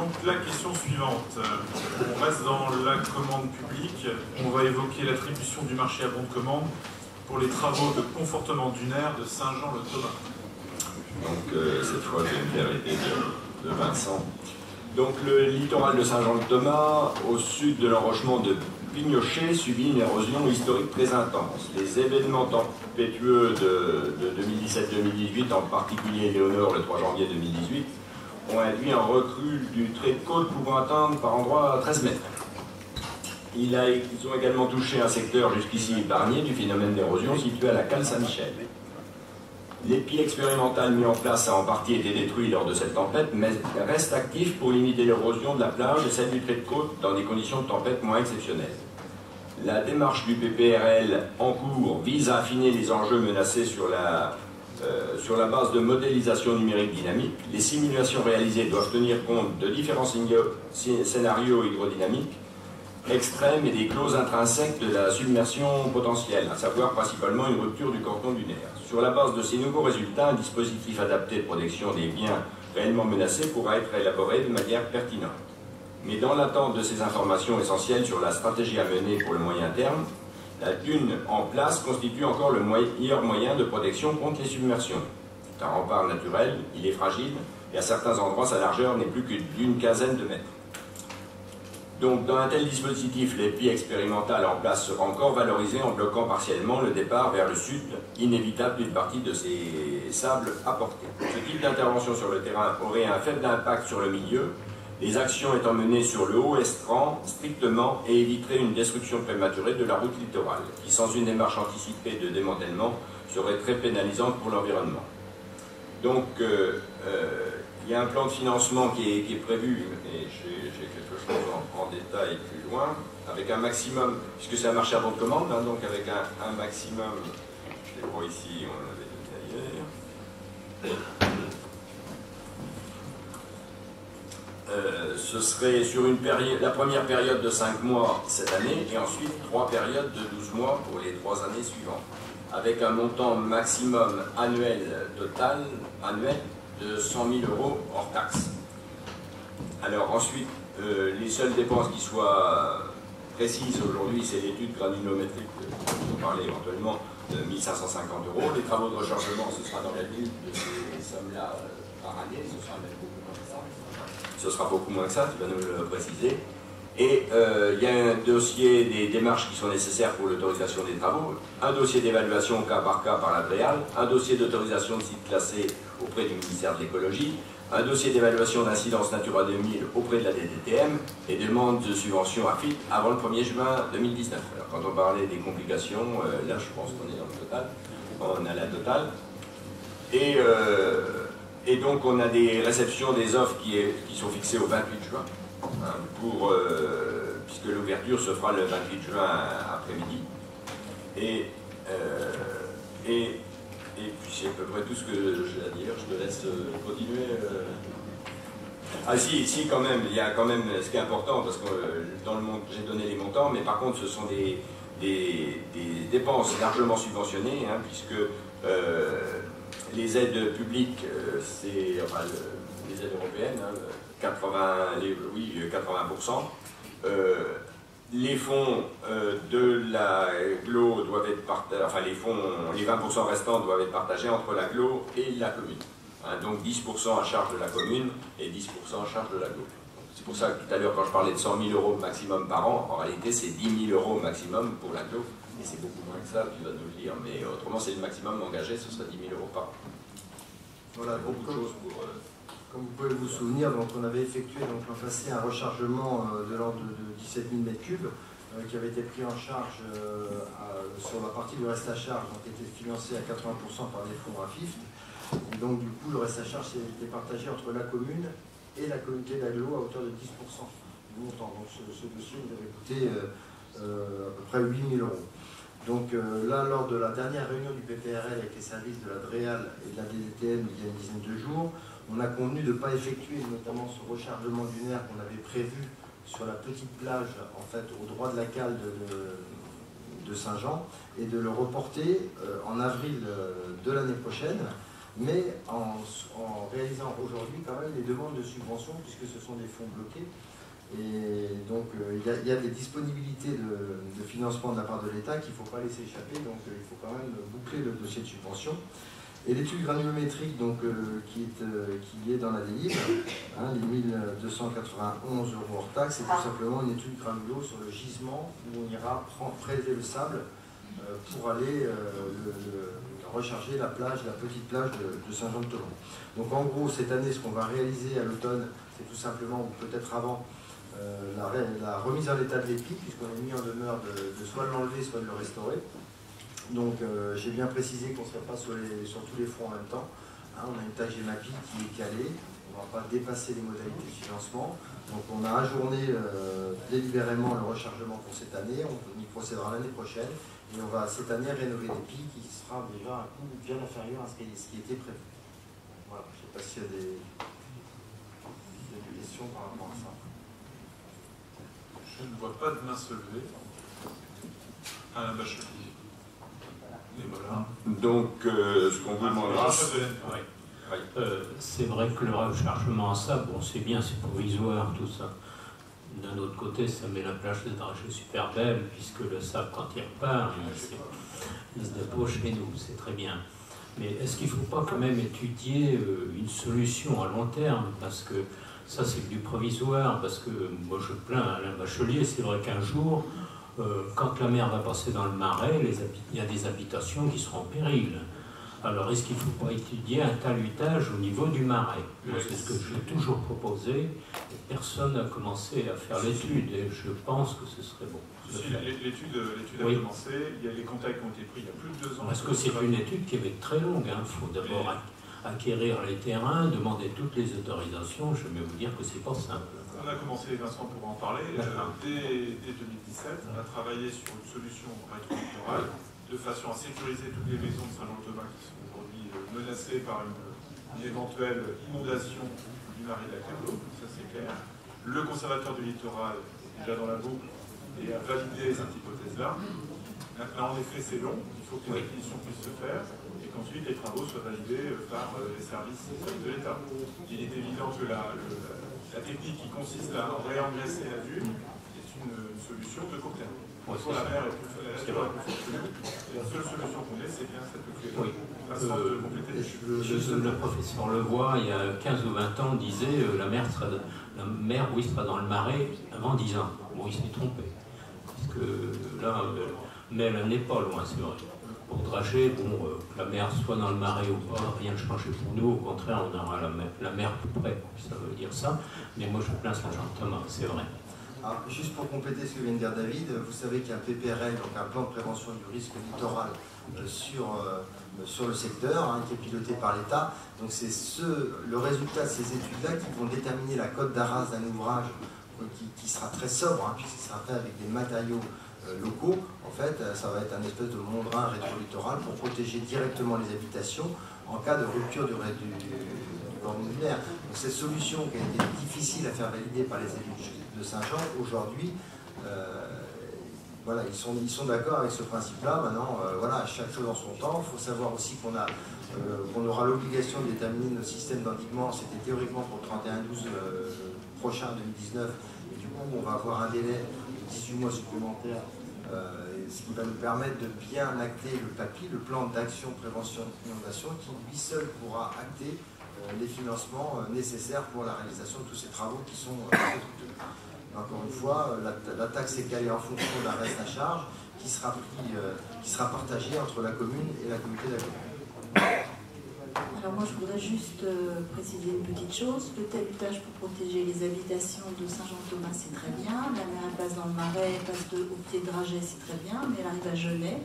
donc la question suivante. On reste dans la commande publique. On va évoquer l'attribution du marché à bon de commande pour les travaux de confortement dunaire de Saint-Jean-le-Thomas. Donc cette fois, j'ai une vérité de Vincent. Donc le littoral de Saint-Jean-le-Thomas, au sud de l'enrochement de Pignochet, subit une érosion historique très intense. Les événements tempétueux de 2017-2018, en particulier Léonore le 3 janvier 2018, ont induit un recul du trait de côte pouvant atteindre par endroits 13 mètres. Ils ont également touché un secteur jusqu'ici épargné du phénomène d'érosion situé à la cale Saint-Michel. L'épi expérimental mis en place a en partie été détruit lors de cette tempête, mais reste actif pour limiter l'érosion de la plage et celle du trait de côte dans des conditions de tempête moins exceptionnelles. La démarche du PPRL en cours vise à affiner les enjeux menacés sur la base de modélisation numérique dynamique. Les simulations réalisées doivent tenir compte de différents scénarios hydrodynamiques extrêmes et des clauses intrinsèques de la submersion potentielle, à savoir principalement une rupture du cordon dunaire. Sur la base de ces nouveaux résultats, un dispositif adapté de protection des biens réellement menacés pourra être élaboré de manière pertinente. Mais dans l'attente de ces informations essentielles sur la stratégie à mener pour le moyen terme, la dune en place constitue encore le meilleur moyen de protection contre les submersions. C'est un rempart naturel, il est fragile, et à certains endroits, sa largeur n'est plus que d'une quinzaine de mètres. Donc, dans un tel dispositif, l'épi expérimental en place sera encore valorisé en bloquant partiellement le départ vers le sud, inévitable d'une partie de ces sables apportés. Ce type d'intervention sur le terrain aurait un faible impact sur le milieu, les actions étant menées sur le haut estran strictement et éviterait une destruction prématurée de la route littorale, qui sans une démarche anticipée de démantèlement serait très pénalisante pour l'environnement. Donc, il y a un plan de financement qui est prévu, et j'ai quelque chose en détail plus loin, avec un maximum, puisque c'est un marché à bon de commande, hein, donc avec un maximum, je les vois ici, on l'avait donné ailleurs. Ce serait sur la première période de 5 mois cette année, et ensuite 3 périodes de 12 mois pour les 3 années suivantes, avec un montant maximum annuel total, de 100 000 € hors taxe. Alors ensuite, les seules dépenses qui soient précises aujourd'hui, c'est l'étude granulométrique dont on parlait éventuellement de 1 550 €. Les travaux de rechargement, ce sera dans la limite de ces sommes-là par année, ce sera même beaucoup moins que ça. Ce sera beaucoup moins que ça, tu vas nous le préciser. Et il y a un dossier des démarches qui sont nécessaires pour l'autorisation des travaux, un dossier d'évaluation cas par la DREAL, un dossier d'autorisation de site classé auprès du ministère de l'écologie, un dossier d'évaluation d'incidence Natura 2000 auprès de la DDTM et demande de subvention à FIT avant le 1er juin 2019. Alors quand on parlait des complications, là je pense qu'on est dans le total, on a la totale. Et donc on a des réceptions des offres qui sont fixées au 28 juin, hein, puisque l'ouverture se fera le 28 juin après-midi. Et puis c'est à peu près tout ce que j'ai à dire. Je te laisse continuer. Ah si, quand même, il y a quand même ce qui est important, parce que dans le monde, j'ai donné les montants, mais par contre ce sont des dépenses largement subventionnées, hein, puisque les aides publiques, c'est enfin, les aides européennes, hein, 80%. Les fonds de l'agglo doivent être partagés, enfin les 20% restants doivent être partagés entre l'agglo et la commune. Hein, donc 10% à charge de la commune et 10% à charge de l'agglo. C'est pour ça que tout à l'heure, quand je parlais de 100 000 € maximum par an, en réalité c'est 10 000 € maximum pour l'agglo. Et c'est beaucoup moins que ça, tu vas nous le dire. Mais autrement, c'est le maximum engagé, ce serait 10 000 € par an. Voilà, beaucoup de choses pour... Comme vous pouvez vous souvenir, donc on avait effectué l'an passé un rechargement de l'ordre de 17 000 m3 qui avait été pris en charge sur la partie du reste à charge, donc qui était financé à 80% par les fonds RAFIFT. Et donc du coup, le reste à charge était partagé entre la commune et la communauté d'agglo à hauteur de 10% du montant. Donc ce dossier nous avait coûté à peu près 8 000 €. Donc là, lors de la dernière réunion du PPRL avec les services de la DREAL et de la DDTM il y a une dizaine de jours, on a convenu de ne pas effectuer notamment ce rechargement dunaire qu'on avait prévu sur la petite plage, en fait, au droit de la cale de Saint-Jean, et de le reporter en avril de l'année prochaine, mais en réalisant aujourd'hui quand même les demandes de subvention, puisque ce sont des fonds bloqués. Et donc il y a des disponibilités de financement de la part de l'État qu'il ne faut pas laisser échapper, donc il faut quand même boucler le dossier de subvention. Et l'étude granulométrique donc, qui est dans la délivre, hein, les 1291 € hors taxe, c'est tout simplement une étude granulo sur le gisement où on ira prélever le sable pour aller recharger la petite plage de Saint-Jean-de-Thomas. Donc en gros, cette année, ce qu'on va réaliser à l'automne, c'est tout simplement, ou peut-être avant, la remise en état de l'épi, puisqu'on est mis en demeure de soit de l'enlever, soit de le restaurer. Donc j'ai bien précisé qu'on ne serait pas sur tous les fronts en même temps. Hein, on a une tâche GEMAPI qui est calée, on ne va pas dépasser les modalités de financement. Donc on a ajourné délibérément le rechargement pour cette année, on y procédera l'année prochaine, et on va cette année rénover l'épi qui sera déjà un coût bien inférieur à ce qui était prévu. Voilà, je ne sais pas s'il y a des questions par rapport à ça. Je ne vois pas de main se lever. Alain Bachelier. Et voilà. Donc, ce qu'on vous demandera... c'est vrai que le rechargement à ça, bon, c'est bien, c'est provisoire, tout ça. D'un autre côté, ça met la plage de dragée super belle, puisque le sable, quand il repart, il se dépose chez nous, c'est très bien. Mais est-ce qu'il ne faut pas quand même étudier une solution à long terme? Parce que ça, c'est du provisoire, parce que moi, je plains Alain Bachelier, c'est vrai qu'un jour, quand la mer va passer dans le marais, il y a des habitations qui seront en péril. Alors, est-ce qu'il ne faut pas étudier un talutage au niveau du marais? C'est ce que j'ai toujours proposé, et personne n'a commencé à faire l'étude, et je pense que ce serait bon. L'étude a commencé, il y a les contacts qui ont été pris il y a plus de 2 ans. Parce que c'est une étude qui va être très longue, il faut d'abord acquérir les terrains, demander toutes les autorisations, je vais vous dire que c'est pas simple. On a commencé, Vincent, pour en parler, dès 2017, à travailler sur une solution rétro-littorale, de façon à sécuriser toutes les maisons de Saint-Jean-de-Thomas qui sont aujourd'hui menacées par une éventuelle inondation du marais de la Cablo, ça c'est clair. Le conservateur du littoral est déjà dans la boucle et a validé cette hypothèse-là. Maintenant, en effet, c'est long, il faut que les acquisitions puissent se faire et qu'ensuite les travaux soient validés par les services de l'État. Il est évident que la technique qui consiste à réengraisser la dune est une solution de court terme. Soit la mer est plus forte que nous, et la seule solution qu'on ait, c'est bien cette oui. Le professeur Levoix, il y a 15 ou 20 ans, disait la mer sera dans le marais avant 10 ans. Bon, il s'est trompé. Parce que là, mais elle n'est pas loin, c'est vrai. Pour Dragée, bon, que la mer soit dans le marais ou pas, rien ne change pour nous. Au contraire, on aura la mer plus près, ça veut dire ça. Mais moi, je plains Saint-Jean-de-Thomas, c'est vrai. Alors, juste pour compléter ce que vient de dire David, vous savez qu'il y a un PPRL, donc un plan de prévention du risque littoral sur le secteur, hein, qui est piloté par l'État. Donc c'est le résultat de ces études-là qui vont déterminer la cote d'Arras d'un ouvrage qui sera très sobre, hein, puisqu'il sera fait avec des matériaux locaux. En fait, ça va être un espèce de mondrin rétro-littoral pour protéger directement les habitations en cas de rupture du bord modulaire. Donc cette solution qui a été difficile à faire valider par les élus de Saint-Jean, aujourd'hui, voilà, ils sont d'accord avec ce principe-là. Maintenant, voilà, chaque chose en son temps. Il faut savoir aussi qu'on aura l'obligation de déterminer notre système d'endiguement. C'était théoriquement pour le 31-12 prochain, 2019. Et du coup, on va avoir un délai de 18 mois supplémentaires, ce qui va nous permettre de bien acter le PAPI, le plan d'action prévention inondation, qui lui seul pourra acter les financements nécessaires pour la réalisation de tous ces travaux qui sont encore une fois, la taxe est calée en fonction d'un reste à charge qui sera partagé entre la commune et la communauté d'agglomération. Alors moi je voudrais juste préciser une petite chose. Le talutage pour protéger les habitations de Saint-Jean-de-Thomas, c'est très bien. La mer elle passe dans le marais, elle passe au pied de Dragée, c'est très bien, mais elle arrive à Genêt.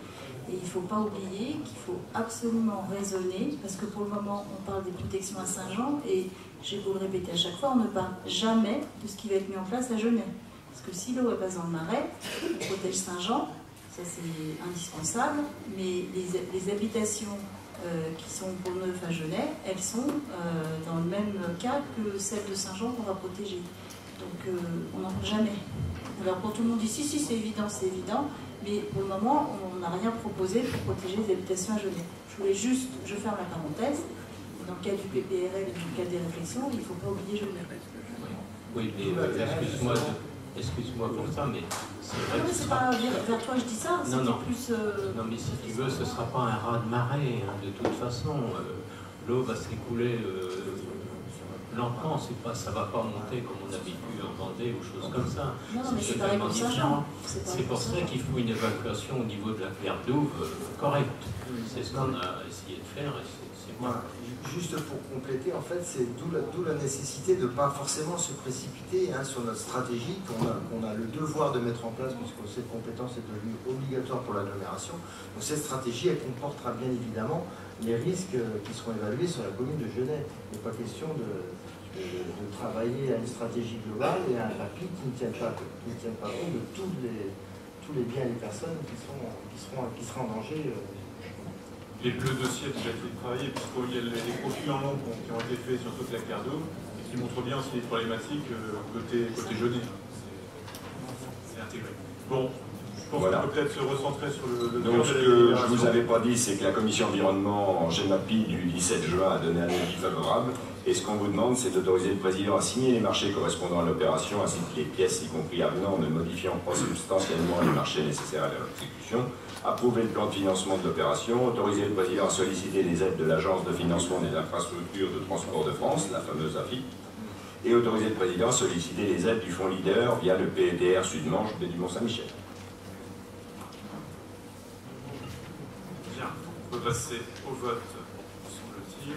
Et il ne faut pas oublier qu'il faut absolument raisonner, parce que pour le moment on parle des protections à Saint-Jean, et j'ai beau le répéter à chaque fois, on ne parle jamais de ce qui va être mis en place à Genêt. Parce que si l'eau passe dans le marais, on protège Saint-Jean, ça c'est indispensable, mais les habitations qui sont pour neuf à Genêt, elles sont dans le même cas que celles de Saint-Jean qu'on va protéger. Donc on n'en parle jamais. Alors pour tout le monde dit si c'est évident, mais pour le moment on n'a rien proposé pour protéger les habitations à Genêt. Je voulais juste, je ferme la parenthèse, dans le cas du PPRL et dans le cas des réflexions, il ne faut pas oublier Genève. Oui, mais excuse-moi pour ça, mais c'est vrai Non, que mais c'est pas vers toi que je dis ça, c'était non. plus... Non, mais si tu veux, ce ne sera pas un raz-de-marée, hein, de toute façon. L'eau va s'écouler lentement, ça ne va pas monter comme on a vécu en Vendée ou choses comme ça. Non, mais c'est pareil totalement pour Saint-Jean. différent. C'est pour ça qu'il faut une évacuation au niveau de la claire d'Ouve correcte. C'est ce qu'on a essayé de faire et c'est bien. Voilà. Juste pour compléter, en fait, c'est d'où la nécessité de ne pas forcément se précipiter sur notre stratégie qu'on a le devoir de mettre en place, puisque cette compétence est devenue obligatoire pour l'agglomération. Donc cette stratégie, elle comportera bien évidemment les risques qui seront évalués sur la commune de Genève. Il n'est pas question de travailler à une stratégie globale et à un papier qui ne tienne pas compte de tous les biens et les personnes qui seront en danger. Le dossier a déjà été travaillé, puisqu'il y a les profils en long qui ont été faits sur toute la claire d'eau et qui montrent bien aussi les problématiques côté Genève. C'est intégré. Bon, je pense qu'on peut peut-être se recentrer sur le Donc, ce que je ne vous avais pas dit, c'est que la commission environnement en GEMAPI du 17 juin a donné un avis favorable. Et ce qu'on vous demande, c'est d'autoriser le président à signer les marchés correspondant à l'opération, ainsi que les pièces, y compris avenants, ne modifiant pas substantiellement les marchés nécessaires à leur exécution. Approuver le plan de financement de l'opération, autoriser le président à solliciter les aides de l'Agence de financement des infrastructures de transport de France, la fameuse AFI, et autoriser le président à solliciter les aides du fonds Leader via le PETR Sud-Manche du Mont-Saint-Michel. Bien, on peut passer au vote, semble-t-il.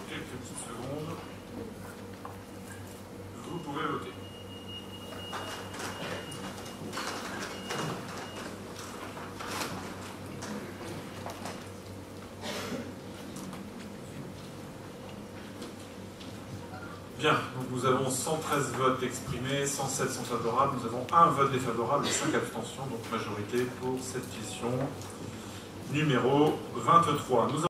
Quelques petites secondes. Vous pouvez voter. Bien, donc nous avons 113 votes exprimés, 107 sont favorables, nous avons un vote défavorable et 5 abstentions, donc majorité pour cette question numéro 23.